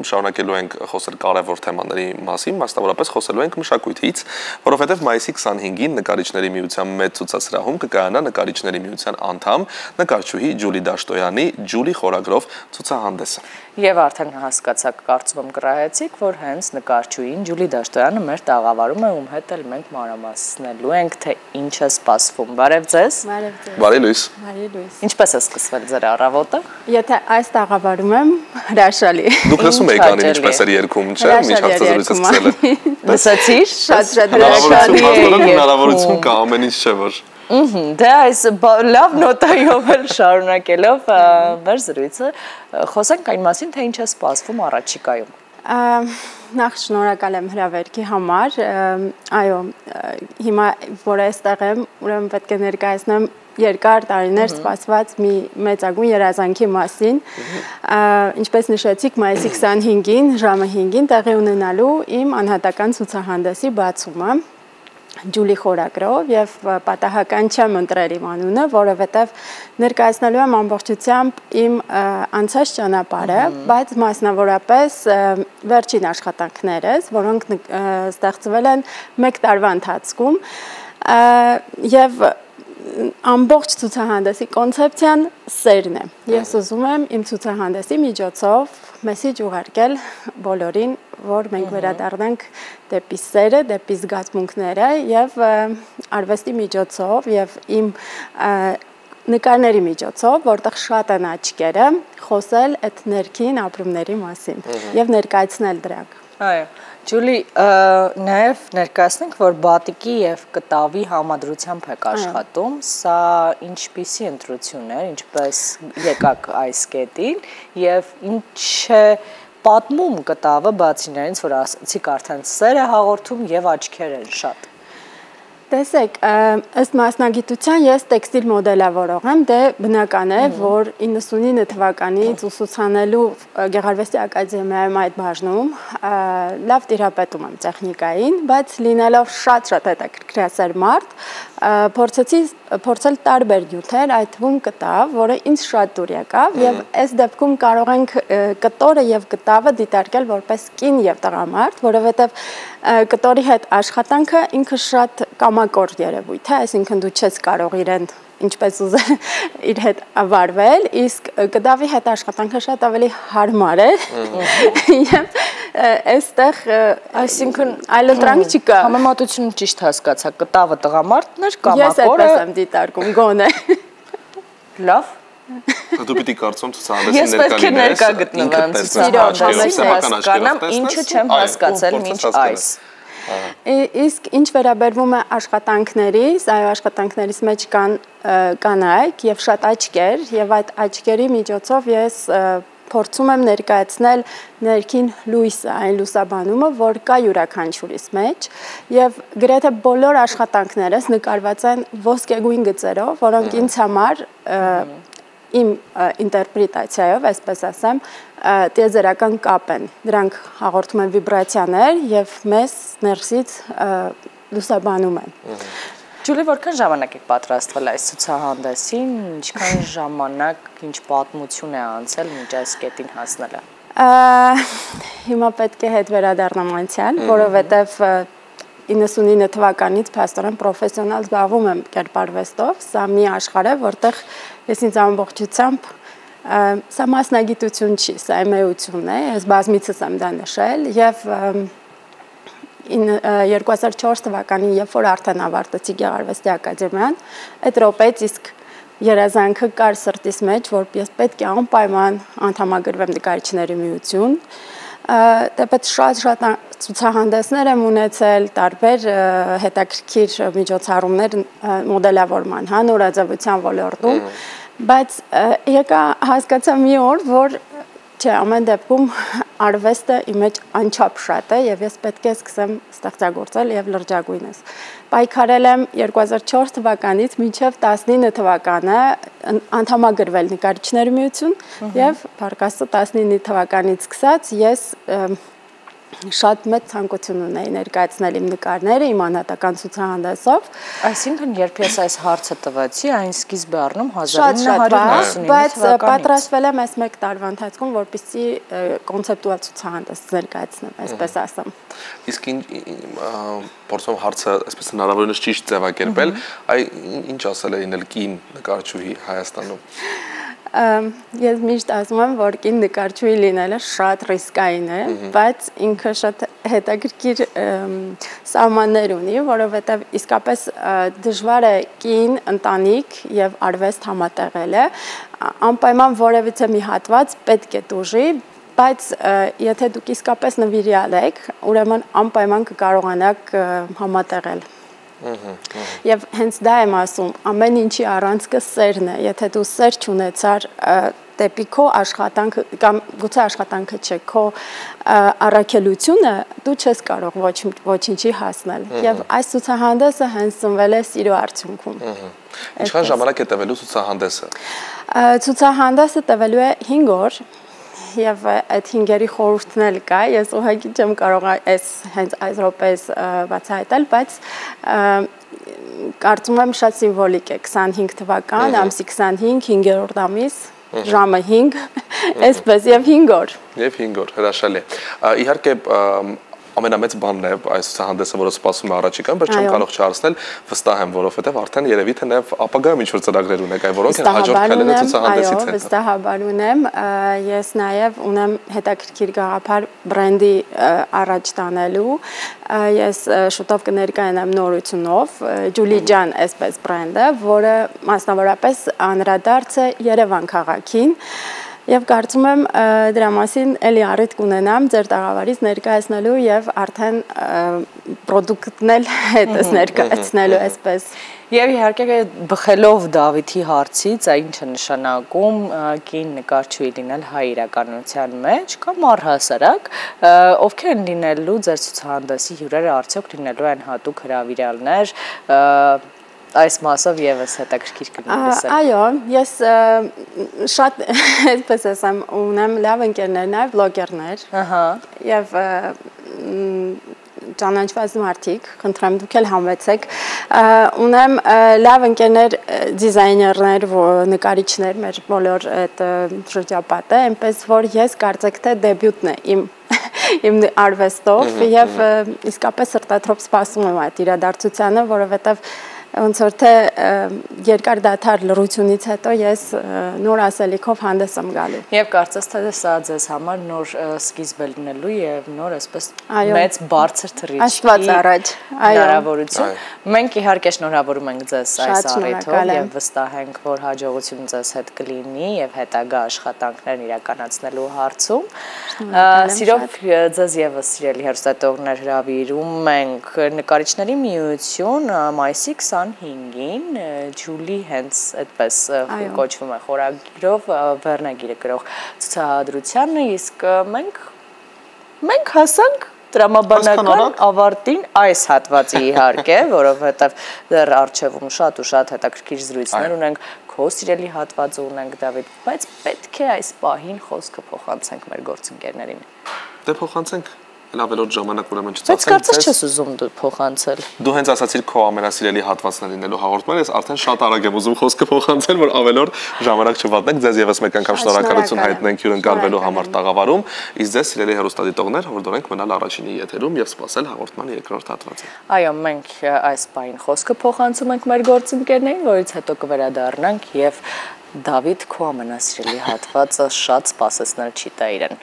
շարունակելու ենք խոսել կարևոր թեմաների մասին, մասնավորապես խոսելու ենք մշակույթից, որովհետև մայիսի 25-ին Նկարիչների միության մեծ ցուցասրահում կկայանա Նկարիչների միության անդամ նկարչուհի Ջուլի Դաշտոյանի «Ջուլի» խորագրով ցուցահանդեսը։ Եվ արդեն հասկացաք, կարծում եմ կռահեցիք, որ հենց նկարչուհին Ջուլի Դաշտոյանը մեր տաղավարում է, ում հետ էլ մենք մանրամասնելու ենք, թե ինչ է սպասվում։ Բարև ձեզ։ Բարի լույս։ Ինչպես է սկսվել ձեր առավոտը։ Եթե այս տաղավարում եմ, հրաշալի։ Դուք լսում եք անին ինչպես էր երգում, չէ՞, մինչ հարցազրույցը սկսել է։ Լսեցի՞ր։ Շատ հրաշալի է։ Հնարավորություն կա, ամեն ինչ չէ որ։ Դե այս լավ նոտայով էլ շարունակելով մեր զրույցը խոսենք այն մասին, թե ինչ է սպասվում առաջիկայում։ Նախ շնորհակալ եմ հրավերքի համար, այո, հիմա որ այստեղ եմ, ուրեմն պետք է ներկայացնեմ երկար տարիներ սպասված մի մեծագույն երազանքի մասին, ինչպես նշեցիք, մայիսի 25-ին ժամը 5-ին տեղի ունենալու իմ անհատական ցուցահանդեսի բացումը Ջուլի խորագրով եւ պատահական չեմ ընտրել իմ անունը, որովհետեւ ներկայացնելու եմ ամբողջությամբ իմ անցած ճանապարհը, բայց մասնավորապես վերջին աշխատանքներս, որոնք ստեղծվել են 1 տարվա ընթացքում եւ ամբողջ ցուցահանդեսի կոնցեպցիան սերն է։ Ես ուզում եմ իմ ցուցահանդեսի միջոցով մեսիջ ուղարկել բոլորին, որ մենք վերադառնանք դեպի սերը, դեպի զգացմունքները եւ արվեստի միջոցով եւ իմ նկարների միջոցով, որտեղ շատ են աչքերը, խոսել այդ ներքին ապրումների մասին եւ ներկայացնել դրանք։ Այո, Ջուլի, նաև ներկայացնենք, որ բատիկի և կտավի համադրությամբ եք աշխատում, սա ինչպիսի ընտրություն է, ինչպես եկաք այս կետին և ինչ է պատմում կտավը բացիներից, որ ասացիք արդեն սեր է հաղորդում և աչքեր են շատ։ Տեսեք, ըստ մասնագիտության ես տեքստիլ մոդելավորող եմ, դե բնական է, որ 99 թվականից ուսուցանելու Գեղարվեստի ակադեմիայում այդ բաժնում լավ տիրապետում եմ տեխնիկային, բայց լինելով շատ հետաքրքրասեր մարդ, փորձել տարբեր նյութեր, այդ թվում կտավ, որը ինձ շատ դուր եկավ եւ այս դեպքում կարող ենք կտորը եւ կտավը դիտարկել որպես կին եւ տղամարդ, որովհետեւ կտորի հետ աշխատանքը ինքը շատ կամակոր երևույթ է, այսինքն դու չես կարող իրեն ինչպես ուզել իր հետ վարվել, իսկ կտավի հետ աշխատանքը շատ ավելի հարմար է եւ այստեղ այսինքն այլընտրանք չկա։ Համեմատությունը ճիշտ հասկացա, կտավը տղամարդն էր, կամակորը։ Ես այդպես եմ դիտարկում, գոնե։ Լավ։ Դու պիտի կարծում ցուցահանդեսի Ես պետք է ներկա գտնվեմ ցուցահանդեսին, հասկանամ ինչը չեմ հասկացել մինչ այս։ Իսկ ինչ վերաբերվում է աշխատանքներիս, այո, աշխատանքներիս մեջ կան կանայք եւ շատ աչքեր եւ այդ աչքերի միջոցով ես փորձում եմ ներկայացնել ներքին լույսը, այն լուսաբանումը, որ կա յուրաքանչյուրիս մեջ եւ գրեթե բոլոր աշխատանքներս նկարված են ոսկեգույն գծերով, որոնք ինձ համար իմ ինտերպրետացիայով, այսպես ասեմ, տիեզերական կապ են։ Դրանք հաղորդում են վիբրացիաներ եւ մեզ ներսից լուսաբանում են։ Ջուլի, որքան ժամանակ եք պատրաստվել այս ցուցահանդեսին, ինչքան ժամանակ, ինչ պատմություն է անցել մինչ այս կետին հասնելը։ Հիմա պետք է հետ վերադառնամ անցյալ, որովհետեւ 99 թվականից փաստորեն պրոֆեսիոնալ զբաղվում եմ կերպարվեստով, սա մի աշխարհ է, որտեղ ես ինձ ամբողջությամբ սա մասնագիտություն չի, սա էմեություն է, ես բազմիցս եմ դա նշել եւ 2004 թվականին, երբ որ արդեն ավարտեցի Գեղարվեստի ակադեմիան, այդ րոպեից իսկ երազանքը կար սրտիս մեջ, որ ես պետք է անպայման անդամագրվեմ Նկարիչների միություն, դեպետ շատ ցուցահանդեսներ եմ ունեցել, տարբեր հետաքրքիր միջոցառումներ մոդելավորման, նորաձևության ոլորտում, բայց եկա հասկացա մի օր, որ չէ, ամեն դեպքում արվեստը իմ մեջ անչափ շատ է եւ ես պետք է սկսեմ ստեղծագործել եւ լրջագույնս։ Պայքարել եմ 2004 թվականից մինչև 19 թվականը անդամագրվել Նկարիչների միություն եւ բարգաստը 19 թվականից սկսած ես շատ մեծ ցանկություն ունեի ներկայացնել իմ նկարները իմ անհատական ցուցահանդեսով։ Այսինքն երբ ես այս հարցը տվեցի, այն սկիզբ է առնում 1999 բայց պատրաստվել եմ այս 1 տարվա ընթացքում, որպեսզի կոնցեպտուալ ցուցահանդես ներկայացնեմ, այսպես ասեմ։ Իսկ փորձում հարցը այսպես հնարավորինս ճիշտ ձևակերպել, ինչ ասել է ինել կին նկարչուհի Հայաստանում։ Ես միշտ ասում եմ, որ կին նկարչուհի լինելը շատ ռիսկային է, բայց ինքը շատ հետաքրքիր սահմաններ ունի, որովհետև իսկապես դժվար է կին, ընտանիք եւ արվեստ համատեղելը, անպայման որևիցե մի հատված պետք է տուժի, բայց եթե դուք իսկապես նվիրյալ եք, ուրեմն անպայման կկարողանաք համատեղել։ Եվ հենց դա եմ ասում, ամեն ինչի առանցքը սերն է, եթե դու սեր չունեցար դեպի քո աշխատանքը կամ գուցե աշխատանքը չէ, քո առաքելությունը, դու չես կարող ոչինչի հասնել։ Եվ այս ցուցահանդեսը հենց ծնվել է սիրո արդյունքում։ Ինչքան ժամանակ է տևելու ցուցահանդեսը։ Ցուցահանդեսը տևելու է 5 օր։ Եվ այդ 5-երի խորհուրդն էլ կա, ես ուղղակի չեմ կարող հենց այս րոպեից բացահայտել, բայց կարծում եմ շատ սիմվոլիկ է 25 թվական, ամսի 25, 5-րդ ամիս, ժամը 5, այսպես եւ 5 օր։ Եվ 5 օր, հրաշալի է։ Իհարկե ամենամեծ բանն է այս ցուցահանդեսը, որը սպասում է առաջիկան, բայց չեմ կարող չարցնել, վստահ եմ, որովհետև արդեն երևի թե նաև ապագայում ինչ-որ ծրագրեր ունեք, այն որոնք են հաջորդ քայլերը ցուցահանդեսից հետո։ Այո, վստահաբար ունեմ, ես նաև ունեմ հետաքրքիր գաղափար բրենդի առաջ տանելու, ես շուտով կներկայանամ նորությունով, Ջուլի ջան այսպես բրենդը, որը մասնավորապես անդրադարձ է Երևան քաղաքին։ Եվ կարծում եմ դրա մասին էլի առիթ կունենամ ձեր տաղավարից ներկայացնելու եւ արդեն պրոդուկտն էլ հետս ներկայացնելու այսպես։ Եվ իհարկե բխելով Դավիթի հարցից, այն ինչ է նշանակում կին նկարչուհի լինել հայ իրականության մեջ կամ առհասարակ, ովքեր են լինելու ձեր ցուցահանդեսի հյուրերը, արդյոք լինելու են հատուկ հրավիրալներ, այս մասով եւս հետաքրքիր կլինի։ Այո, ես շատ այսպես ասեմ, ունեմ լավ ընկերներ, նաև բլոգերներ։ Եվ ճանաչված մարդիկ, խնդրեմ դուք էլ համեցեք։ Ունեմ լավ ընկերներ, դիզայներներ, նկարիչներ, մեր բոլոր այդ շրջապատը, այնպես որ ես կարծեք թե դեբյուտն է իմ արվեստով եւ իսկապես սրտաթրոփ սպասում եմ այդ իրադարձությանը, որովհետեւ ոնց որ թե երկար դադար լռությունից հետո ես նոր ասելիքով հանդես եմ գալու։ Եվ կարծես թե սա ձեզ համար նոր սկիզբ է լինելու եւ նոր այսպես մեծ բարձր թռիչքի հնարավորություն։ Մենք իհարկե շնորհավորում ենք ձեզ այս առիթով եւ վստահ ենք, որ հաջողություն ձեզ հետ կլինի եւ հետագա աշխատանքներն իրականացնելու հարցում։ Սիրով ձեզ եւս սիրելի հեռուստատողներ հրավիրում ենք Նկարիչների միություն մայիսի 25-ին Ջուլի հենց այդպես կոչվում է խորագիրով վերնագիրը գրող ցուցահանդեսությանը, իսկ մենք հասանք տրամաբանական ավարտին այս հատվածի իհարկե, որովհետև դեռ առջևում շատ ու շատ հետաքրքիր զրույցներ ունենք, քո սիրելի հատվածը ունենք Դավիթ, բայց պետք է այս պահին խոսքը փոխանցենք մեր գործընկերներին։ Դե փոխանցենք լավելոց ժամանակ ուրեմն չծածենք։ Բայց կարծես չես ուզում դու փոխանցել։ Դու հենց ասացիր քո ամենասիրելի հատվածն է լինելու հաղորդման, ես արդեն շատ արագ եմ ուզում խոսքը փոխանցել, որ ավելորդ ժամանակ չվատնենք, ձեզ եւս մեկ անգամ շնորհակալություն հայտնենք հյուրընկալվելու համար տաղավարում, իսկ ձեզ սիրելի հեռուստադիտողներ, հորդորենք մնալ առաջինի եթերում եւ սպասել հաղորդման երկրորդ հատվածին։ Այո, մենք այս պահին խոսքը փոխանցում ենք մեր գործընկերներին, որից հետո կվերադառնանք եւ Դավիթ քո ամենասիրելի հատվածը շատ սպասեցնել չի տա իրեն։